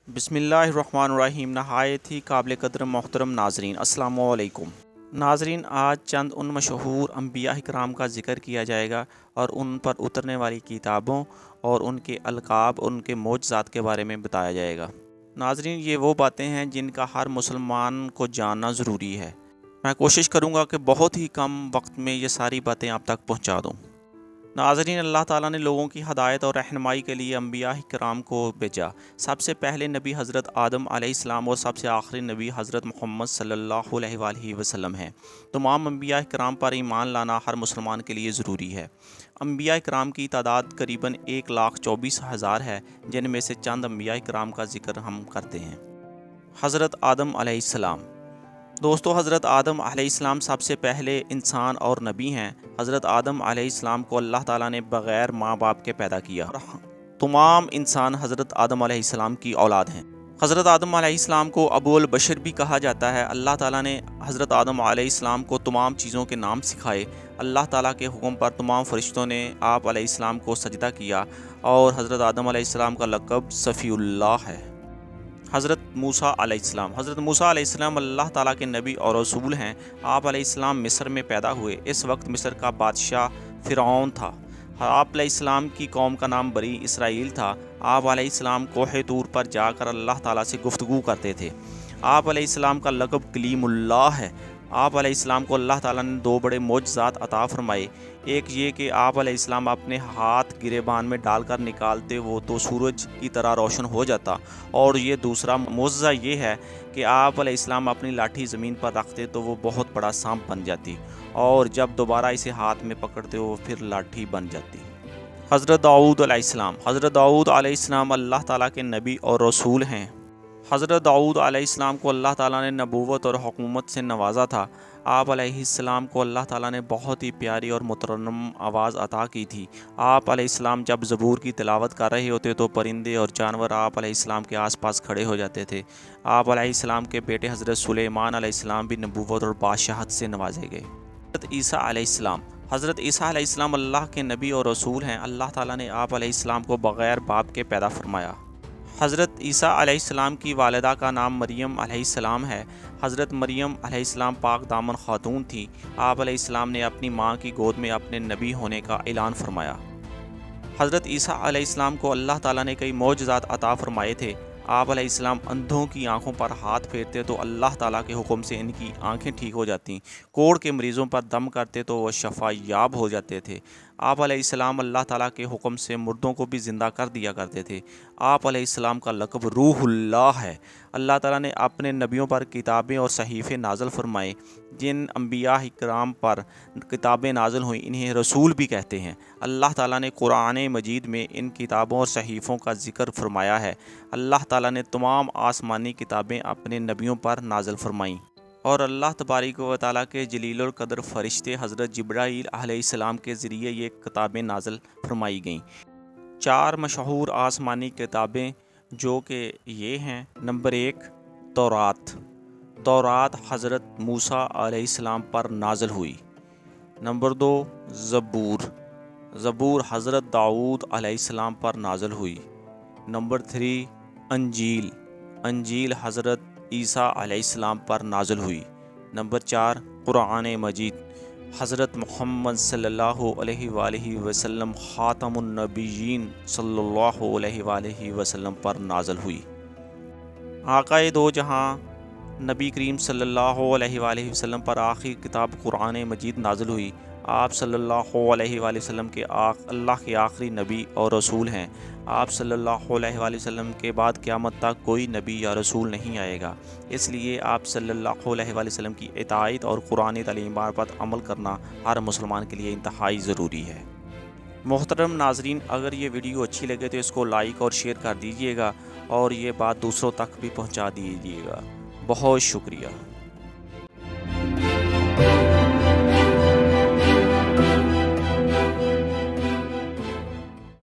बिस्मिल्लाहिर्रहमानिर्रहीम। नहायत ही काबिल कदर मोहतरम नाजरीन, अस्सलामु अलैकुम। नाजरीन, आज चंद उन मशहूर अंबिया इकराम का ज़िक्र किया जाएगा और उन पर उतरने वाली किताबों और उनके अलकाब, उनके मोजज़ात के बारे में बताया जाएगा। नाजरीन, ये वो बातें हैं जिनका हर मुसलमान को जानना ज़रूरी है। मैं कोशिश करूँगा कि बहुत ही कम वक्त में ये सारी बातें आप तक पहुँचा दूँ। नाज़रीन, अल्लाह ताला ने लोगों की हदायत और रहनुमाई के लिए अंबिया इकराम को भेजा। सबसे पहले नबी हज़रत आदम अलैहिस्सलाम और सबसे आखिरी नबी हज़रत मोहम्मद सल्लल्लाहु अलैहि वसल्लम हैं। तमाम अंबिया इकराम पर ईमान लाना हर मुसलमान के लिए ज़रूरी है। अंबिया इकराम की तादाद करीबन 1,24,000 है, जिनमें से चंद अंबिया इकराम का ज़िक्र हम करते हैं। हज़रत आदम अलैहिस्सलाम। दोस्तों, हज़रत आदम अलैहिस्सलाम सबसे पहले इंसान और नबी हैं। हज़रत आदम अलैहिस्सलाम को अल्लाह ताला ने बग़ैर माँ बाप के पैदा किया। तमाम इंसान हज़रत आदम अलैहिस्सलाम की औलाद हैं। हज़रत आदम अलैहिस्सलाम को अबुल बशर भी कहा जाता है। अल्लाह ताला ने हज़रत आदम अलैहिस्सलाम को तमाम चीज़ों के नाम सिखाए। अल्लाह ताला के हुक्म पर तमाम फरिश्तों ने आप अलैहिस्सलाम को सजदा किया और हज़रत आदम अलैहिस्सलाम का लक़ब सफ़ीउल्लाह है। हज़रत मूसा अलैहिस्सलाम। हज़रत मूसा अलैहिस्सलाम अल्लाह ताला के नबी और रसूल हैं। आप अलैहिस्सलाम मिस्र में पैदा हुए। इस वक्त मिस्र का बादशाह फ़िरऔन था। आप अलैहिस्सलाम की कौम का नाम बनी इसराइल था। आप अलैहिस्सलाम कोहे तूर पर जाकर अल्लाह ताला से गुफ्तगू करते थे। आप अलैहिस्सलाम का लक़ब कलीमुल्लाह है। आप अलैहिस्सलाम को अल्लाह ताला ने दो बड़े मोजज़ात अता फरमाए। एक ये कि आप अलैहिस्सलाम अपने हाथ गिरेबान में डालकर निकालते हो तो सूरज की तरह रोशन हो जाता, और ये दूसरा मोजज़ा ये है कि आप अलैहिस्सलाम अपनी लाठी ज़मीन पर रखते तो वो बहुत बड़ा सांप बन जाती, और जब दोबारा इसे हाथ में पकड़ते हो फिर लाठी बन जाती। हज़रत दाऊद अलैहिस्सलाम। हज़रत दाऊद अलैहिस्सलाम अल्लाह ताला के नबी और रसूल हैं। हज़रत दाऊद अलैहिस्सलाम को अल्लाह ताला ने नबूवत और हुकूमत से नवाजा था। आप अलैहिस्सलाम को अल्लाह ताला ने बहुत ही प्यारी और मुतरन्नम आवाज़ अता की थी। आप अलैहिस्सलाम जब ज़बूर की तिलावत कर रहे होते तो परिंदे और जानवर आप अलैहिस्सलाम के आसपास खड़े हो जाते थे। आप अलैहिस्सलाम के बेटे हज़रत सुलेमान अलैहिस्सलाम भी नबूवत और बादशाहत से नवाजे गए। हज़रत ईसा अलैहिस्सलाम। हज़रत ईसा अलैहिस्सलाम अल्लाह के नबी और रसूल हैं। अल्लाह ताला ने आप अलैहिस्सलाम को बग़ैर बाप के पैदा फरमाया। हज़रत ईसा अलैहिस्सलाम की वालिदा का नाम मरियम अलैहिस्सलाम है। हज़रत मरियम अलैहिस्सलाम पाक दामन ख़ातून थी। आप अलैहिस्सलाम ने अपनी माँ की गोद में अपने नबी होने का ऐलान फरमाया। हज़रत ईसा अलैहिस्सलाम को अल्लाह ताला ने कई मोजज़ात अता फरमाए थे। आप अलैहिस्सलाम अंधों की आंखों पर हाथ फेरते तो अल्लाह ताला के हुक्म से इनकी आंखें ठीक हो जातीं। कोढ़ के मरीज़ों पर दम करते तो वह शफ़ायाब हो जाते थे। आप अलैहिस्सलाम अल्लाह ताला के हुक्म से मुर्दों को भी ज़िंदा कर दिया करते थे। आप अलैहिस्सलाम का लक़ब रूहुल्लाह है। अल्लाह ताला ने अपने नबियों पर किताबें और सहीफ़े नाज़िल फरमाए। जिन अंबिया इकराम पर किताबें नाज़िल हुई इन्हें रसूल भी कहते हैं। अल्लाह ताला ने कुरान मजीद में इन किताबों और सहीफ़ों का ज़िक्र फरमाया है। अल्लाह ताला ने तमाम आसमानी किताबें अपने नबियों पर नाज़िल फरमाईं, और अल्लाह तबारक व तआला के जलील क़द्र फ़रिश्ते हज़रत जिब्राईल अलैहिस्सलाम के ज़रिए ये किताबें नाज़िल फरमाई गईं। 4 मशहूर आसमानी किताबें जो कि ये हैं। नंबर 1 तौरात। तौरात हज़रत मूसा अलैहिस्सलाम पर नाज़िल हुई। नंबर 2 ज़बूर। ज़बूर हज़रत दाऊद अलैहिस्सलाम पर नाज़िल हुई। नंबर 3 अंजील। अंजील हज़रत ईसा अलैहिस्सलाम पर नाज़िल हुई। नंबर 4 कुरान मजीद हज़रत मोहम्मद सल्लल्लाहु अलैहि वसल्लम ख़ातमुन नबिय्यीन सल्लल्लाहु अलैहि वसल्लम पर नाज़िल हुई। आक़ाए दो जहाँ नबी करीम सल्लल्लाहु अलैहि वसल्लम पर आखिरी किताब कुरान मजीद नाज़िल हुई। आप सल्लल्लाहु अलैहि वसल्लम के अल्लाह के आखिरी नबी और रसूल हैं। आप सल्लल्लाहु अलैहि वसल्लम के बाद क़यामत तक कोई नबी या रसूल नहीं आएगा। इसलिए आप सल्लल्लाहु अलैहि वसल्लम की इताअत और कुरानी तालीमात पर अमल करना हर मुसलमान के लिए इंतहाई ज़रूरी है। मोहतरम नाजरीन, अगर ये वीडियो अच्छी लगे तो इसको लाइक और शेयर कर दीजिएगा, और ये बात दूसरों तक भी पहुँचा दीजिएगा। बहुत शुक्रिया।